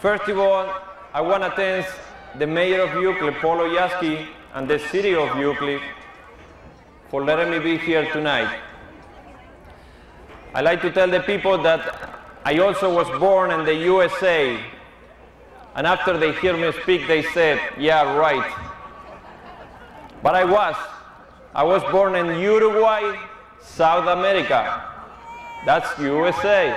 First of all, I want to thank the mayor of Euclid, Paul Oyaski, and the city of Euclid for letting me be here tonight. I like to tell the people that I also was born in the USA, and after they hear me speak, they said, yeah, right. But I was born in Uruguay, South America. That's USA.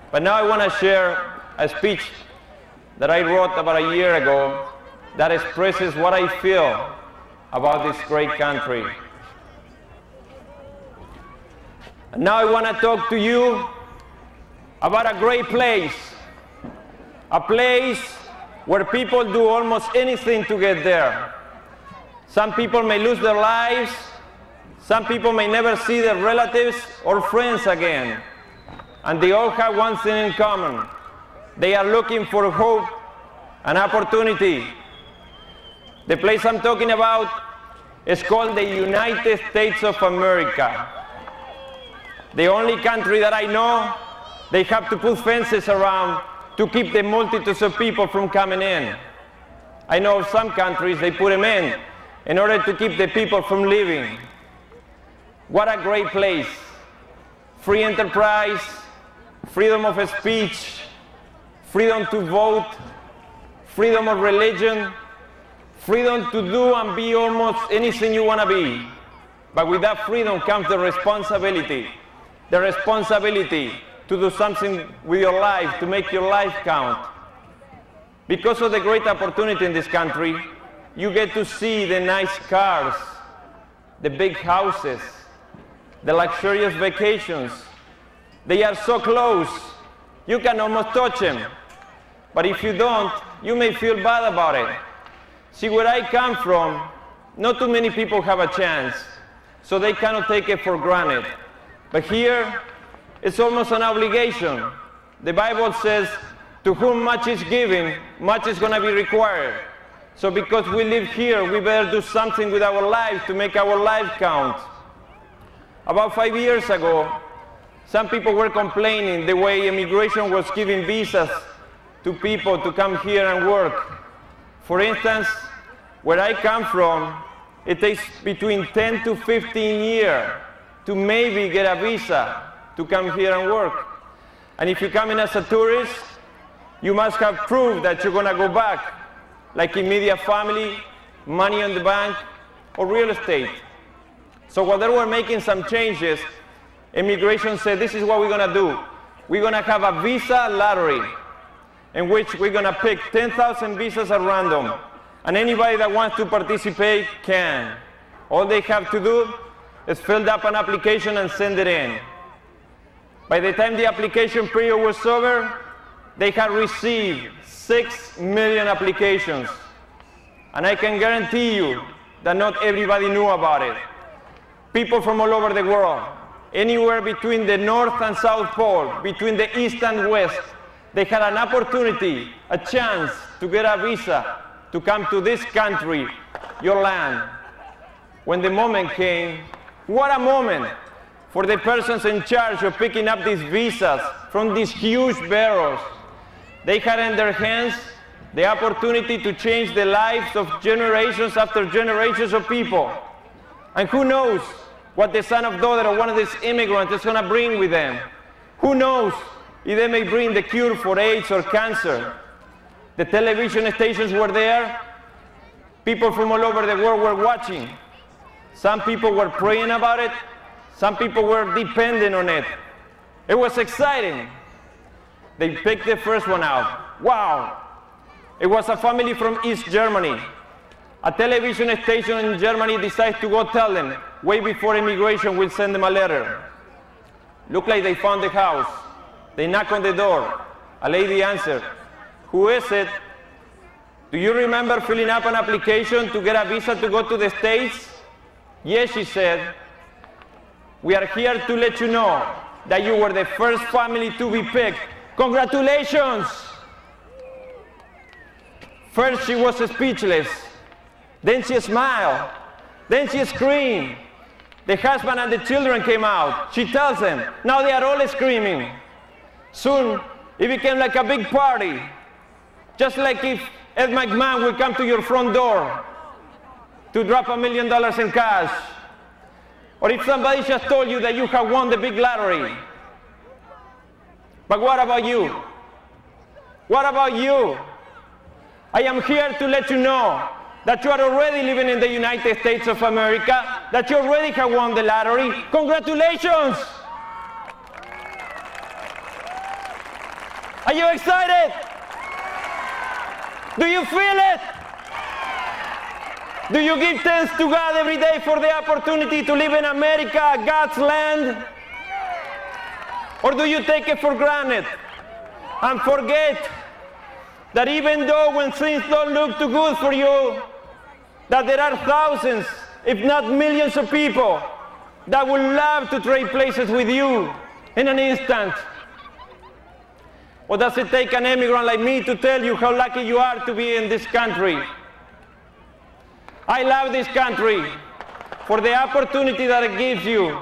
But now I want to share a speech that I wrote about a year ago that expresses what I feel about this great country. And now I want to talk to you about a great place, a place where people do almost anything to get there. Some people may lose their lives, some people may never see their relatives or friends again, and they all have one thing in common. They are looking for hope and opportunity. The place I'm talking about is called the United States of America. The only country that I know, they have to put fences around to keep the multitudes of people from coming in. I know of some countries, they put them in order to keep the people from leaving. What a great place. Free enterprise, freedom of speech, freedom to vote, freedom of religion, freedom to do and be almost anything you want to be. But with that freedom comes the responsibility to do something with your life, to make your life count. Because of the great opportunity in this country, you get to see the nice cars, the big houses, the luxurious vacations. They are so close, you can almost touch them. But if you don't, you may feel bad about it. See, where I come from, not too many people have a chance, so they cannot take it for granted. But here, it's almost an obligation. The Bible says, to whom much is given, much is going to be required. So because we live here, we better do something with our life to make our life count. About 5 years ago, some people were complaining the way immigration was giving visas to people to come here and work. For instance, where I come from, it takes between 10 to 15 years to maybe get a visa to come here and work. And if you come in as a tourist, you must have proof that you're going to go back, like immediate family, money in the bank, or real estate. So while they were making some changes, immigration said, this is what we're going to do. We're going to have a visa lottery, in which we're going to pick 10,000 visas at random. And anybody that wants to participate can. All they have to do is fill up an application and send it in. By the time the application period was over, they had received 6 million applications. And I can guarantee you that not everybody knew about it. People from all over the world, anywhere between the North and South Pole, between the East and West, they had an opportunity, a chance to get a visa to come to this country, your land. When the moment came, what a moment for the persons in charge of picking up these visas from these huge barrels. They had in their hands the opportunity to change the lives of generations after generations of people. And who knows what the son of daughter of one of these immigrants is going to bring with them. Who knows if they may bring the cure for AIDS or cancer. The television stations were there. People from all over the world were watching. Some people were praying about it. Some people were dependent on it. It was exciting. They picked the first one out. Wow! It was a family from East Germany. A television station in Germany decided to go tell them, way before immigration will send them a letter. Looked like they found the house. They knocked on the door. A lady answered. Who is it? Do you remember filling up an application to get a visa to go to the States? Yes, she said. We are here to let you know that you were the first family to be picked. Congratulations! First she was speechless. Then she smiled. Then she screamed. The husband and the children came out. She tells them, now they are all screaming. Soon, It became like a big party. Just like if Ed McMahon will come to your front door to drop $1 million in cash. Or if somebody just told you that you have won the big lottery. But what about you? What about you? I am here to let you know that you are already living in the United States of America, that you already have won the lottery. Congratulations! Are you excited? Do you feel it? Do you give thanks to God every day for the opportunity to live in America, God's land? Or do you take it for granted and forget that even though when things don't look too good for you, that there are thousands, if not millions of people that would love to trade places with you in an instant? Or does it take an immigrant like me to tell you how lucky you are to be in this country? I love this country for the opportunity that it gives you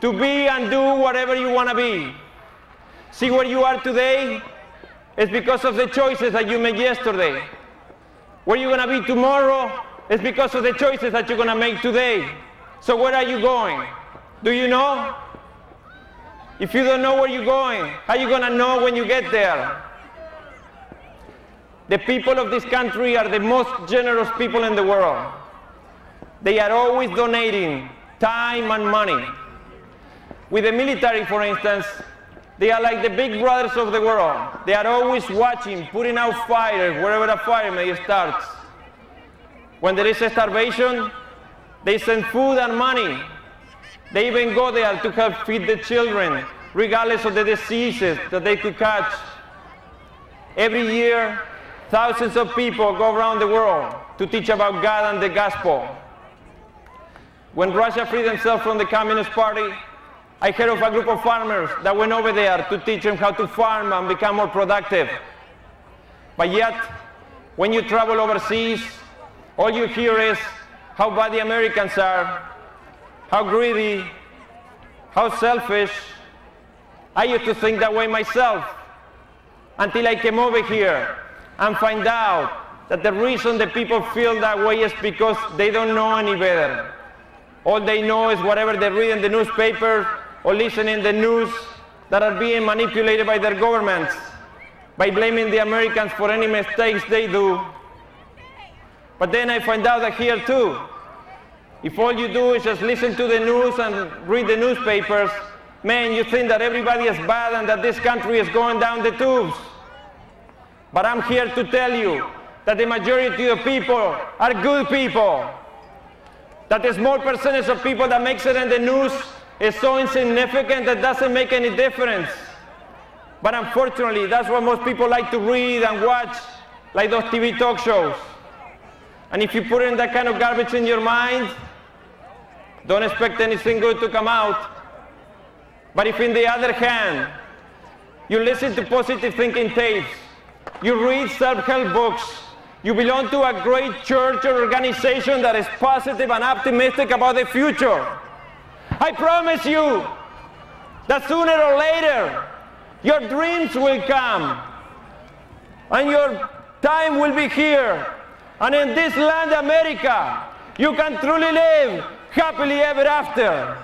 to be and do whatever you want to be. See where you are today? It's because of the choices that you made yesterday. Where you're going to be tomorrow is because of the choices that you're going to make today. So where are you going? Do you know? If you don't know where you're going, how are you going to know when you get there? The people of this country are the most generous people in the world. They are always donating time and money. With the military, for instance, they are like the big brothers of the world. They are always watching, putting out fires wherever a fire may start. When there is a starvation, they send food and money. They even go there to help feed the children, regardless of the diseases that they could catch. Every year, thousands of people go around the world to teach about God and the gospel. When Russia freed themselves from the Communist Party, I heard of a group of farmers that went over there to teach them how to farm and become more productive. But yet, when you travel overseas, all you hear is how bad the Americans are, how greedy, how selfish. I used to think that way myself, until I came over here and find out that the reason the people feel that way is because they don't know any better. All they know is whatever they read in the newspaper or listen in the news that are being manipulated by their governments by blaming the Americans for any mistakes they do. But then I find out that here too, if all you do is just listen to the news and read the newspapers, man, you think that everybody is bad and that this country is going down the tubes. But I'm here to tell you that the majority of people are good people. That the small percentage of people that makes it in the news is so insignificant that it doesn't make any difference. But unfortunately, that's what most people like to read and watch, like those TV talk shows. And if you put in that kind of garbage in your mind, don't expect anything good to come out. But if on the other hand, you listen to positive thinking tapes, you read self-help books, you belong to a great church or organization that is positive and optimistic about the future, I promise you that sooner or later, your dreams will come, and your time will be here. And in this land, America, you can truly live happily ever after.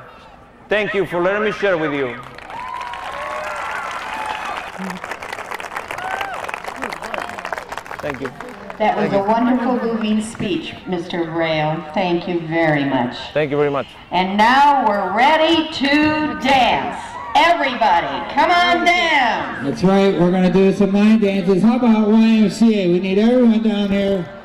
Thank you for letting me share with you. Thank you. That was a wonderful, moving speech, Mr. Abreo. Thank you very much. Thank you very much. And now we're ready to dance. Everybody, come on down. That's right, we're going to do some line dances. How about YMCA? We need everyone down here